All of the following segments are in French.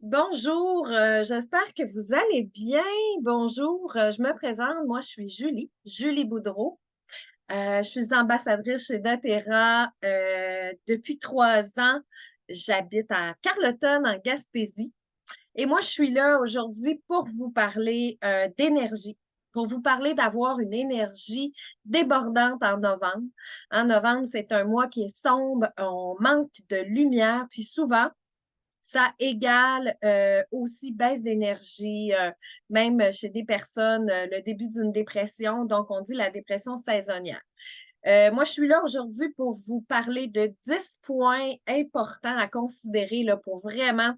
Bonjour, j'espère que vous allez bien. Bonjour, je me présente. Moi, je suis Julie Boudreau. Je suis ambassadrice chez doTERRA depuis 3 ans. J'habite à Carleton, en Gaspésie. Et moi, je suis là aujourd'hui pour vous parler d'énergie, pour vous parler d'avoir une énergie débordante en novembre. En novembre, c'est un mois qui est sombre, on manque de lumière, puis souvent, ça égale aussi baisse d'énergie, même chez des personnes, le début d'une dépression. Donc, on dit la dépression saisonnière. Moi, je suis là aujourd'hui pour vous parler de 10 points importants à considérer là, pour vraiment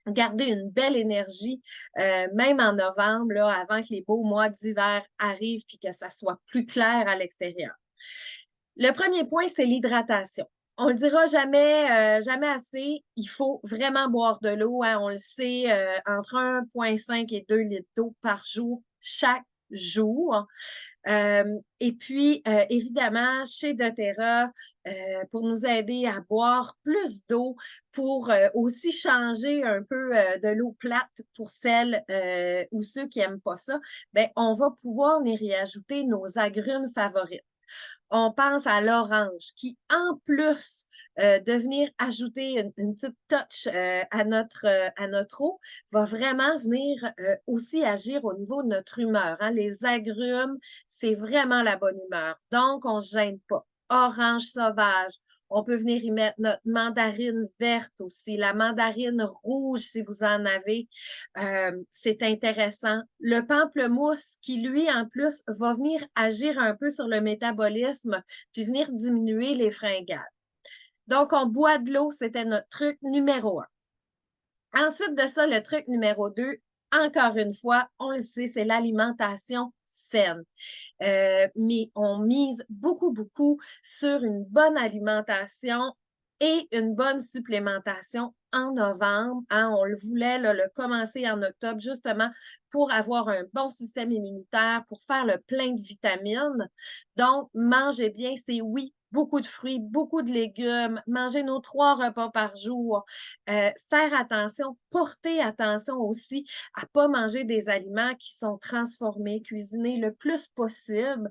garder une belle énergie, même en novembre, là, avant que les beaux mois d'hiver arrivent puis que ça soit plus clair à l'extérieur. Le premier point, c'est l'hydratation. On le dira jamais assez. Il faut vraiment boire de l'eau, hein. On le sait, entre 1,5 et 2 litres d'eau par jour, chaque jour. Et puis, évidemment, chez doTERRA, pour nous aider à boire plus d'eau, pour aussi changer un peu de l'eau plate pour celles ou ceux qui n'aiment pas ça, ben, on va pouvoir y ajouter nos agrumes favoris. On pense à l'orange qui, en plus de venir ajouter une petite touch à notre eau, va vraiment venir aussi agir au niveau de notre humeur, hein. Les agrumes, c'est vraiment la bonne humeur. Donc, on ne se gêne pas. Orange sauvage. On peut venir y mettre notre mandarine verte aussi, la mandarine rouge si vous en avez. C'est intéressant. Le pamplemousse qui, lui, en plus, va venir agir un peu sur le métabolisme puis venir diminuer les fringales. Donc, on boit de l'eau, c'était notre truc numéro un. Ensuite de ça, le truc numéro deux, encore une fois, on le sait, c'est l'alimentation saine. Mais on mise beaucoup sur une bonne alimentation et une bonne supplémentation en novembre, hein. On le voulait là, le commencer en octobre, justement pour avoir un bon système immunitaire, pour faire le plein de vitamines. Donc, mangez bien, c'est oui, beaucoup de fruits, beaucoup de légumes, manger nos 3 repas par jour, faire attention, porter attention aussi à ne pas manger des aliments qui sont transformés, cuisinés le plus possible.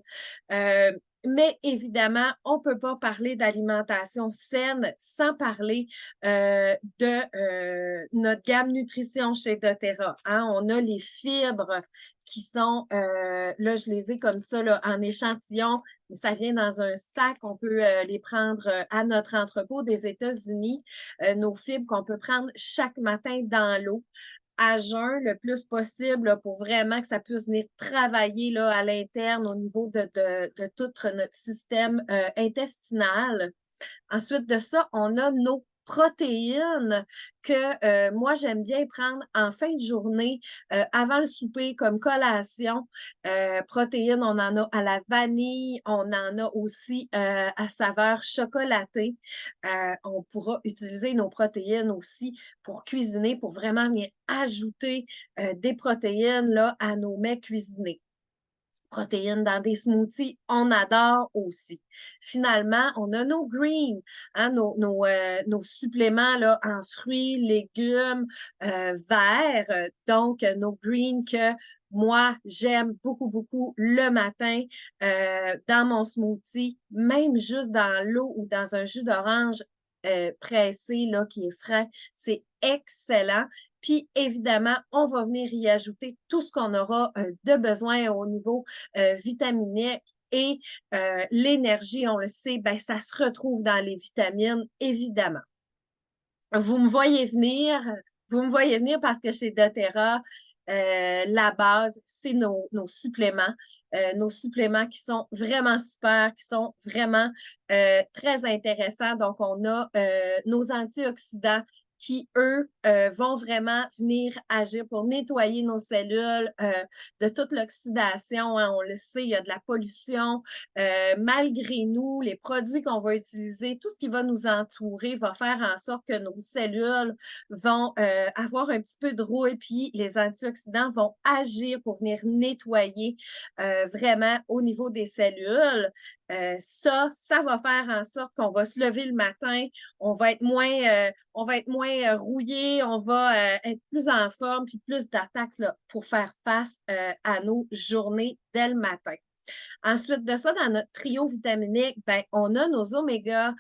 Euh, mais évidemment, on ne peut pas parler d'alimentation saine sans parler de notre gamme nutrition chez doTERRA, hein. On a les fibres qui sont, là, je les ai comme ça là, en échantillon. Ça vient dans un sac. On peut les prendre à notre entrepôt des États-Unis, nos fibres qu'on peut prendre chaque matin dans l'eau à jeun le plus possible là, pour vraiment que ça puisse venir travailler là, à l'interne au niveau de tout notre système intestinal. Ensuite de ça, on a nos protéines que moi, j'aime bien prendre en fin de journée, avant le souper, comme collation. Protéines, on en a à la vanille, on en a aussi à saveur chocolatée. On pourra utiliser nos protéines aussi pour cuisiner, pour vraiment venir ajouter des protéines là, à nos mets cuisinés. Protéines dans des smoothies, on adore aussi. Finalement, on a nos greens, hein, nos suppléments là, en fruits, légumes, verts. Donc, nos greens que moi, j'aime beaucoup le matin dans mon smoothie, même juste dans l'eau ou dans un jus d'orange pressé là, qui est frais. C'est excellent. Puis, évidemment, on va venir y ajouter tout ce qu'on aura de besoin au niveau vitaminique et l'énergie, on le sait, ben, ça se retrouve dans les vitamines, évidemment. Vous me voyez venir, vous me voyez venir parce que chez doTERRA, la base, c'est nos suppléments qui sont vraiment super, qui sont vraiment très intéressants. Donc, on a nos antioxydants qui, eux, vont vraiment venir agir pour nettoyer nos cellules de toute l'oxydation, hein. On le sait, il y a de la pollution. Malgré nous, les produits qu'on va utiliser, tout ce qui va nous entourer va faire en sorte que nos cellules vont avoir un petit peu de rouille, puis les antioxydants vont agir pour venir nettoyer vraiment au niveau des cellules. Ça va faire en sorte qu'on va se lever le matin, on va être moins rouillé, on va être plus en forme, puis plus d'attaques là, pour faire face à nos journées dès le matin. Ensuite de ça, dans notre trio vitaminique, ben, on a nos omégas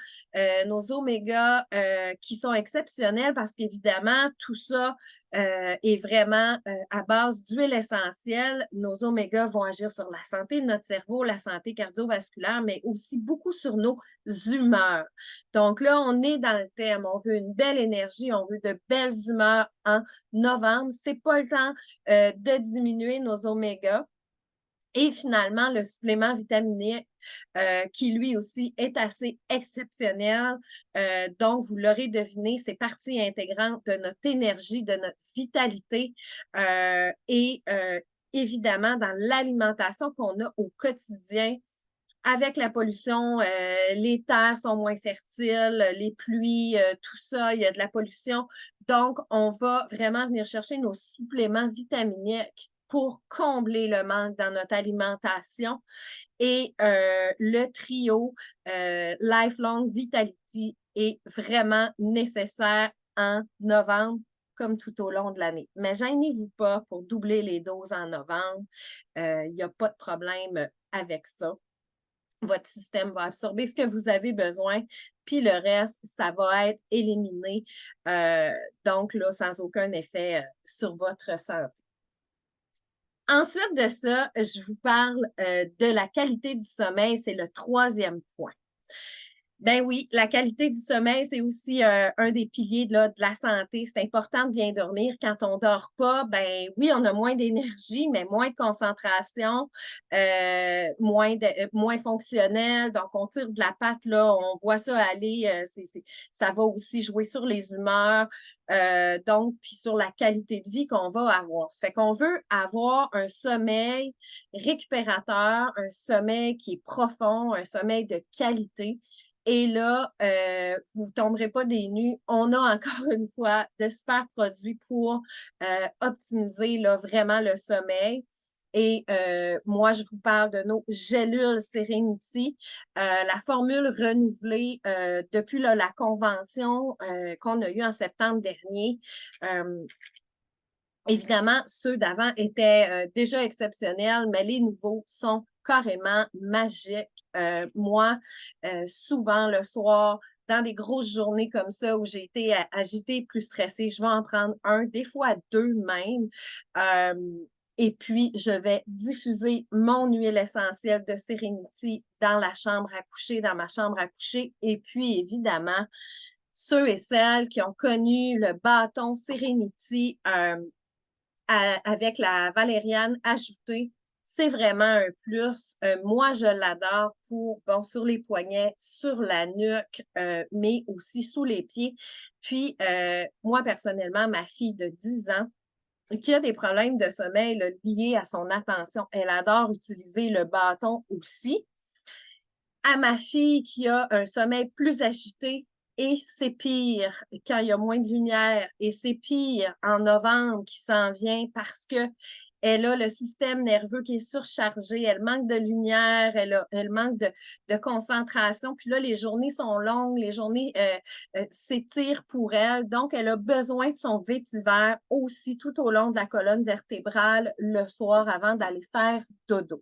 qui sont exceptionnels parce qu'évidemment, tout ça est vraiment à base d'huile essentielle. Nos omégas vont agir sur la santé de notre cerveau, la santé cardiovasculaire, mais aussi beaucoup sur nos humeurs. Donc là, on est dans le thème. On veut une belle énergie, on veut de belles humeurs en novembre. C'est pas le temps de diminuer nos omégas. Et finalement, le supplément vitaminé qui lui aussi est assez exceptionnel. Donc, vous l'aurez deviné, c'est partie intégrante de notre énergie, de notre vitalité et évidemment dans l'alimentation qu'on a au quotidien. Avec la pollution, les terres sont moins fertiles, les pluies, tout ça, il y a de la pollution. Donc, on va vraiment venir chercher nos suppléments vitaminiques pour combler le manque dans notre alimentation. Et le trio Lifelong Vitality est vraiment nécessaire en novembre, comme tout au long de l'année. Mais gênez-vous pas pour doubler les doses en novembre. Il n'y a pas de problème avec ça. Votre système va absorber ce que vous avez besoin, puis le reste, ça va être éliminé. Donc, là, sans aucun effet sur votre santé. Ensuite de ça, je vous parle de la qualité du sommeil. C'est le troisième point. Ben oui, la qualité du sommeil, c'est aussi un des piliers là, de la santé. C'est important de bien dormir. Quand on ne dort pas, ben oui, on a moins d'énergie, mais moins de concentration, moins fonctionnel. Donc, on tire de la patte, là, on voit ça aller. Ça va aussi jouer sur les humeurs, donc, puis sur la qualité de vie qu'on va avoir. Ça fait qu'on veut avoir un sommeil récupérateur, un sommeil qui est profond, un sommeil de qualité. Et là, vous ne tomberez pas des nues. On a encore une fois de super produits pour optimiser là, vraiment le sommeil. Et moi, je vous parle de nos gélules Serenity, la formule renouvelée depuis là, la convention qu'on a eue en septembre dernier. Évidemment, ceux d'avant étaient déjà exceptionnels, mais les nouveaux sont carrément magiques. Moi, souvent le soir, dans des grosses journées comme ça où j'ai été agitée, plus stressée, je vais en prendre un, des fois deux même. Euh, et puis, je vais diffuser mon huile essentielle de Serenity dans la chambre à coucher, dans ma chambre à coucher. Et puis, évidemment, ceux et celles qui ont connu le bâton Serenity, avec la valériane ajoutée, c'est vraiment un plus. Moi, je l'adore pour, bon, sur les poignets, sur la nuque, mais aussi sous les pieds. Puis, moi, personnellement, ma fille de 10 ans, qui a des problèmes de sommeil là, liés à son attention, elle adore utiliser le bâton aussi. À ma fille qui a un sommeil plus agité, et c'est pire quand il y a moins de lumière, et c'est pire en novembre qui s'en vient parce que elle a le système nerveux qui est surchargé, elle manque de lumière, elle manque de concentration. Puis là, les journées sont longues, les journées s'étirent pour elle. Donc, elle a besoin de son vétiver aussi tout au long de la colonne vertébrale le soir avant d'aller faire dodo.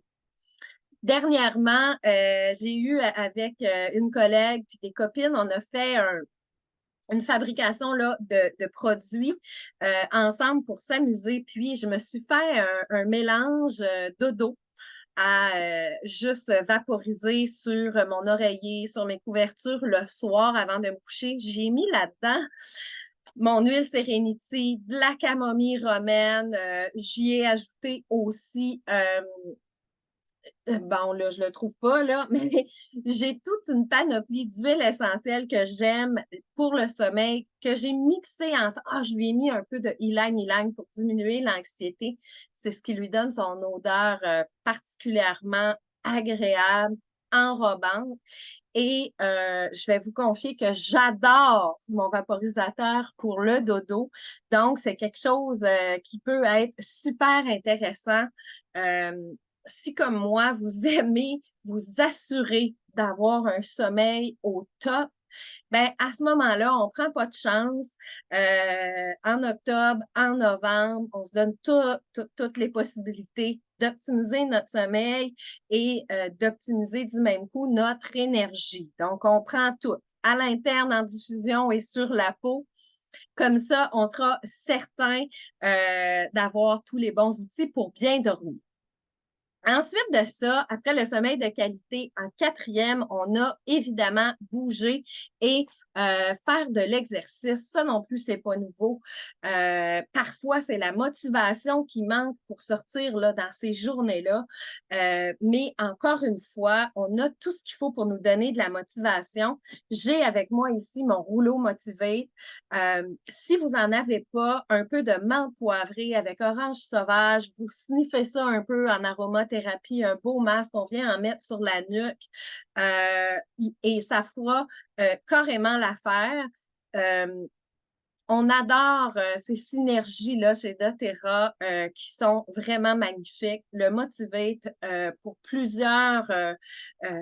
Dernièrement, j'ai eu avec une collègue puis des copines, on a fait une fabrication là, de produits ensemble pour s'amuser. Puis, je me suis fait un mélange dodo à juste vaporiser sur mon oreiller, sur mes couvertures le soir avant de me coucher. J'ai mis là-dedans mon huile Serenity, de la camomille romaine. J'y ai ajouté aussi bon, là, je le trouve pas, là, mais j'ai toute une panoplie d'huiles essentielles que j'aime pour le sommeil, que j'ai mixé ensemble. Ah, je lui ai mis un peu de ylang-ylang pour diminuer l'anxiété. C'est ce qui lui donne son odeur particulièrement agréable, enrobante. Et je vais vous confier que j'adore mon vaporisateur pour le dodo. Donc, c'est quelque chose qui peut être super intéressant. Euh, si comme moi, vous aimez vous assurer d'avoir un sommeil au top, ben à ce moment-là, on prend pas de chance. En octobre, en novembre, on se donne toutes les possibilités d'optimiser notre sommeil et d'optimiser du même coup notre énergie. Donc, on prend tout à l'interne, en diffusion et sur la peau. Comme ça, on sera certain d'avoir tous les bons outils pour bien dormir. Ensuite de ça, après le sommeil de qualité, en quatrième, on a évidemment bougé et faire de l'exercice. Ça non plus, c'est pas nouveau. Parfois, c'est la motivation qui manque pour sortir là, dans ces journées-là. Mais encore une fois, on a tout ce qu'il faut pour nous donner de la motivation. J'ai avec moi ici mon rouleau Motivate. Si vous n'en avez pas, un peu de menthe poivrée avec orange sauvage, vous sniffez ça un peu en aromathérapie, un beau masque, on vient en mettre sur la nuque et ça fera carrément l'affaire. Euh, on adore ces synergies-là chez doTERRA qui sont vraiment magnifiques. Le Motivate pour plusieurs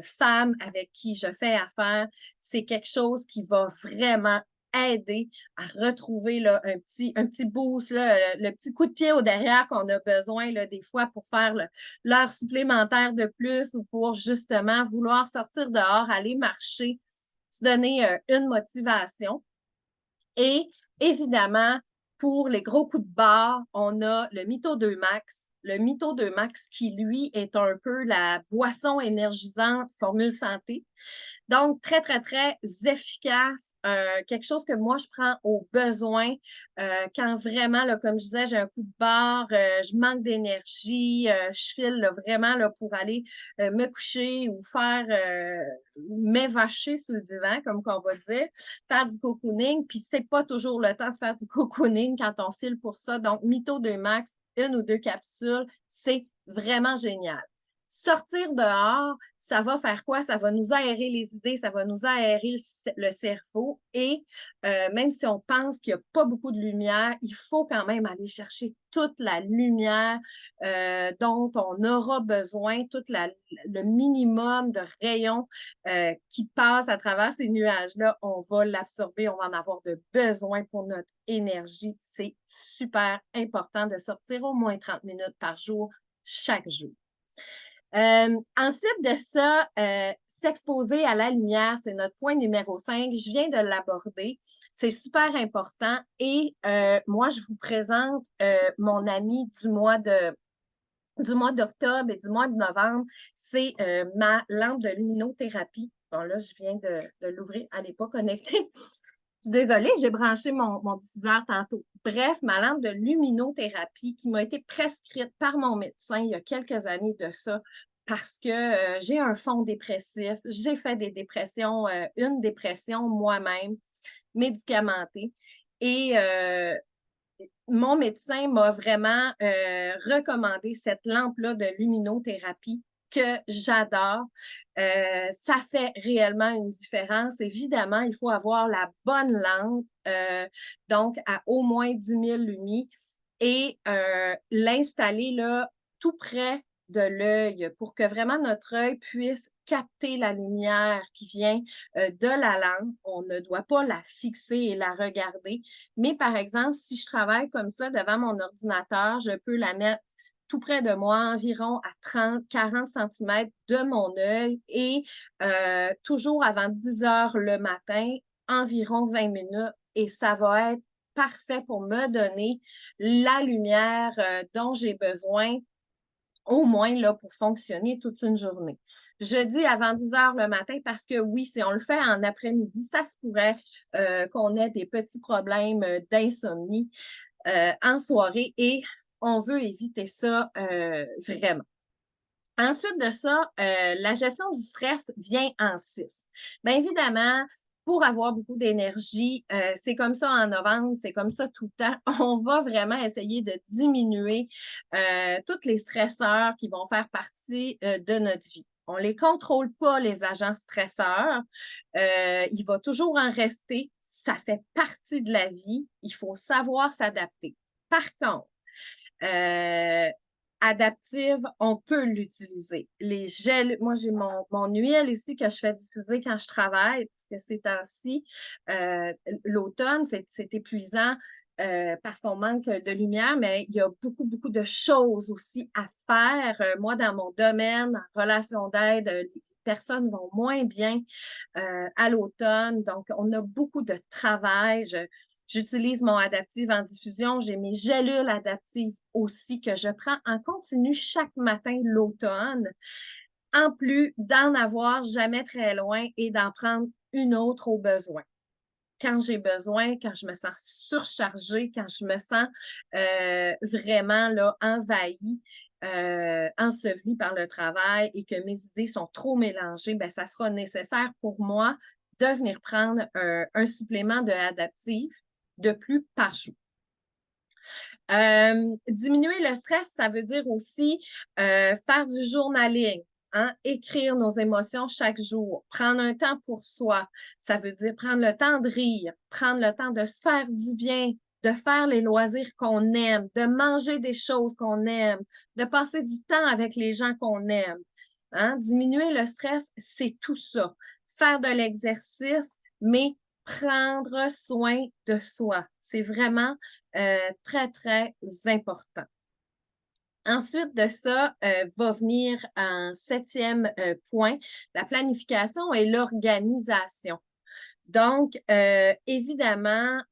femmes avec qui je fais affaire, c'est quelque chose qui va vraiment aider à retrouver là, un petit boost, là, le petit coup de pied au derrière qu'on a besoin là, des fois pour faire l'heure supplémentaire de plus ou pour justement vouloir sortir dehors, aller marcher, se donner une motivation. Et évidemment, pour les gros coups de barre, on a le Mytho 2 Max. Le Mytho 2 Max qui, lui, est un peu la boisson énergisante formule santé. Donc, très, très, très efficace. Quelque chose que moi, je prends au besoin quand vraiment, là, comme je disais, j'ai un coup de barre, je manque d'énergie, je file là, vraiment là, pour aller me coucher ou faire m'évacher sur le divan, comme qu'on va dire, faire du cocooning. Puis, c'est pas toujours le temps de faire du cocooning quand on file pour ça. Donc, Mytho 2 Max, une ou deux capsules, c'est vraiment génial. Sortir dehors, ça va faire quoi? Ça va nous aérer les idées, ça va nous aérer le cerveau et même si on pense qu'il n'y a pas beaucoup de lumière, il faut quand même aller chercher toute la lumière dont on aura besoin, le minimum de rayons qui passent à travers ces nuages-là. On va l'absorber, on va en avoir de besoin pour notre énergie. C'est super important de sortir au moins 30 minutes par jour, chaque jour. Ensuite de ça, s'exposer à la lumière, c'est notre point numéro 5. Je viens de l'aborder. C'est super important. Et moi, je vous présente mon ami du mois d'octobre et du mois de novembre. C'est ma lampe de luminothérapie. Bon, là, je viens de l'ouvrir. Elle n'est pas connectée. Je suis désolée, j'ai branché mon diffuseur tantôt. Bref, ma lampe de luminothérapie qui m'a été prescrite par mon médecin il y a quelques années de ça parce que j'ai un fond dépressif, j'ai fait des dépressions, une dépression moi-même, médicamentée. Et mon médecin m'a vraiment recommandé cette lampe-là de luminothérapie que j'adore. Ça fait réellement une différence. Évidemment, il faut avoir la bonne lampe, donc à au moins 10 000 lumi, et l'installer là tout près de l'œil pour que vraiment notre œil puisse capter la lumière qui vient de la lampe. On ne doit pas la fixer et la regarder. Mais par exemple, si je travaille comme ça devant mon ordinateur, je peux la mettre tout près de moi, environ à 30-40 cm de mon œil et toujours avant 10 heures le matin, environ 20 minutes. Et ça va être parfait pour me donner la lumière dont j'ai besoin au moins là, pour fonctionner toute une journée. Je dis avant 10 heures le matin parce que oui, si on le fait en après-midi, ça se pourrait qu'on ait des petits problèmes d'insomnie en soirée et on veut éviter ça vraiment. Ensuite de ça, la gestion du stress vient en 6. Bien évidemment, pour avoir beaucoup d'énergie, c'est comme ça en novembre, c'est comme ça tout le temps. On va vraiment essayer de diminuer tous les stresseurs qui vont faire partie de notre vie. On ne les contrôle pas, les agents stresseurs. Il va toujours en rester. Ça fait partie de la vie. Il faut savoir s'adapter. Par contre, adaptive, on peut l'utiliser. Les gels, moi j'ai mon huile ici que je fais diffuser quand je travaille, parce que ces temps-ci, l'automne, c'est épuisant parce qu'on manque de lumière, mais il y a beaucoup, beaucoup de choses aussi à faire. Moi, dans mon domaine, en relation d'aide, les personnes vont moins bien à l'automne, donc on a beaucoup de travail. J'utilise mon adaptive en diffusion. J'ai mes gélules adaptives aussi que je prends en continu chaque matin l'automne, en plus d'en avoir jamais très loin et d'en prendre une autre au besoin. Quand j'ai besoin, quand je me sens surchargée, quand je me sens vraiment là, envahie, ensevelie par le travail et que mes idées sont trop mélangées, ben, ça sera nécessaire pour moi de venir prendre un supplément de adaptif de plus par jour. Diminuer le stress, ça veut dire aussi faire du journaling, hein, écrire nos émotions chaque jour, prendre un temps pour soi. Ça veut dire prendre le temps de rire, prendre le temps de se faire du bien, de faire les loisirs qu'on aime, de manger des choses qu'on aime, de passer du temps avec les gens qu'on aime. Hein. Diminuer le stress, c'est tout ça. Faire de l'exercice, mais prendre soin de soi. C'est vraiment très, très important. Ensuite de ça, va venir un septième point, la planification et l'organisation. Donc, évidemment,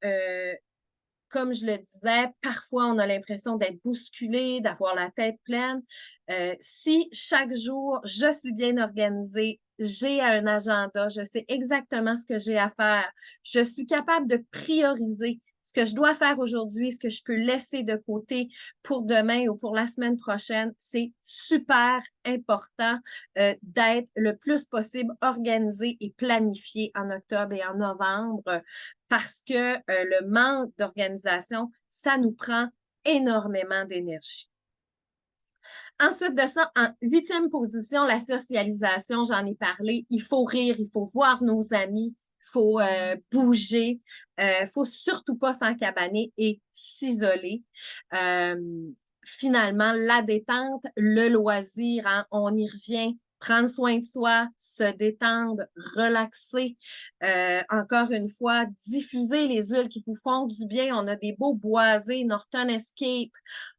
comme je le disais, parfois on a l'impression d'être bousculé, d'avoir la tête pleine. Si chaque jour, je suis bien organisée, j'ai un agenda, je sais exactement ce que j'ai à faire, je suis capable de prioriser ce que je dois faire aujourd'hui, ce que je peux laisser de côté pour demain ou pour la semaine prochaine, c'est super important d'être le plus possible organisé et planifié en octobre et en novembre parce que le manque d'organisation, ça nous prend énormément d'énergie. Ensuite de ça, en huitième position, la socialisation, j'en ai parlé. Il faut rire, il faut voir nos amis, il faut bouger, il faut surtout pas s'encabaner et s'isoler. Euh, Finalement, la détente, le loisir, hein, on y revient. Prendre soin de soi, se détendre, relaxer. Encore une fois, diffuser les huiles qui vous font du bien. On a des beaux boisés, Norton Escape.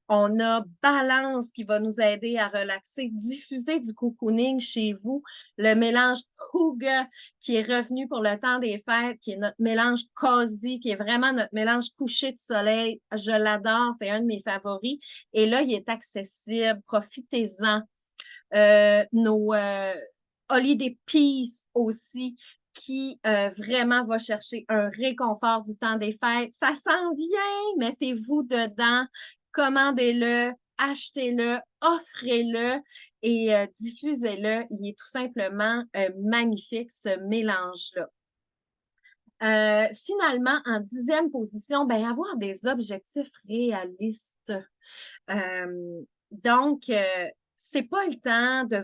On a Balance qui va nous aider à relaxer, diffuser du cocooning chez vous, le mélange Hygge qui est revenu pour le temps des fêtes, qui est notre mélange cosy, qui est vraiment notre mélange coucher de soleil. Je l'adore, c'est un de mes favoris. Et là, il est accessible, profitez-en. Nos Holiday Peace aussi, qui vraiment va chercher un réconfort du temps des fêtes. Ça s'en vient, mettez-vous dedans, commandez-le, achetez-le, offrez-le et diffusez-le. Il est tout simplement magnifique, ce mélange-là. Finalement, en dixième position, ben, avoir des objectifs réalistes. Donc, c'est pas le temps de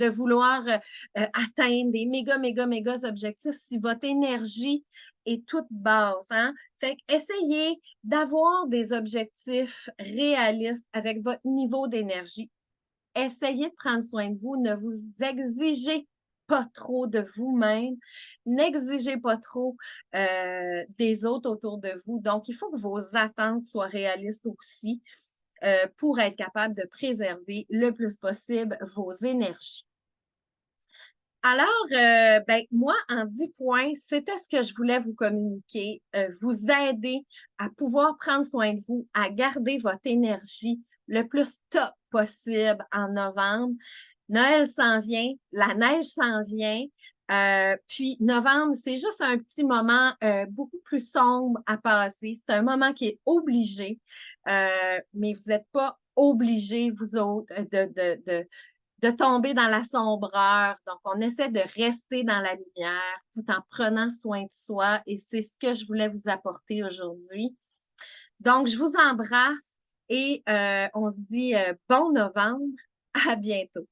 vouloir atteindre des méga, méga, méga objectifs si votre énergie est toute basse, hein? Fait essayez d'avoir des objectifs réalistes avec votre niveau d'énergie. Essayez de prendre soin de vous. Ne vous exigez pas trop de vous-même. N'exigez pas trop des autres autour de vous. Donc, il faut que vos attentes soient réalistes aussi pour être capable de préserver le plus possible vos énergies. Alors, ben, moi, en 10 points, c'était ce que je voulais vous communiquer, vous aider à pouvoir prendre soin de vous, à garder votre énergie le plus top possible en novembre. Noël s'en vient, la neige s'en vient. Puis novembre, c'est juste un petit moment beaucoup plus sombre à passer. C'est un moment qui est obligé, mais vous n'êtes pas obligés, vous autres, de tomber dans la sombreur. Donc, on essaie de rester dans la lumière tout en prenant soin de soi et c'est ce que je voulais vous apporter aujourd'hui. Donc, je vous embrasse et on se dit bon novembre. À bientôt.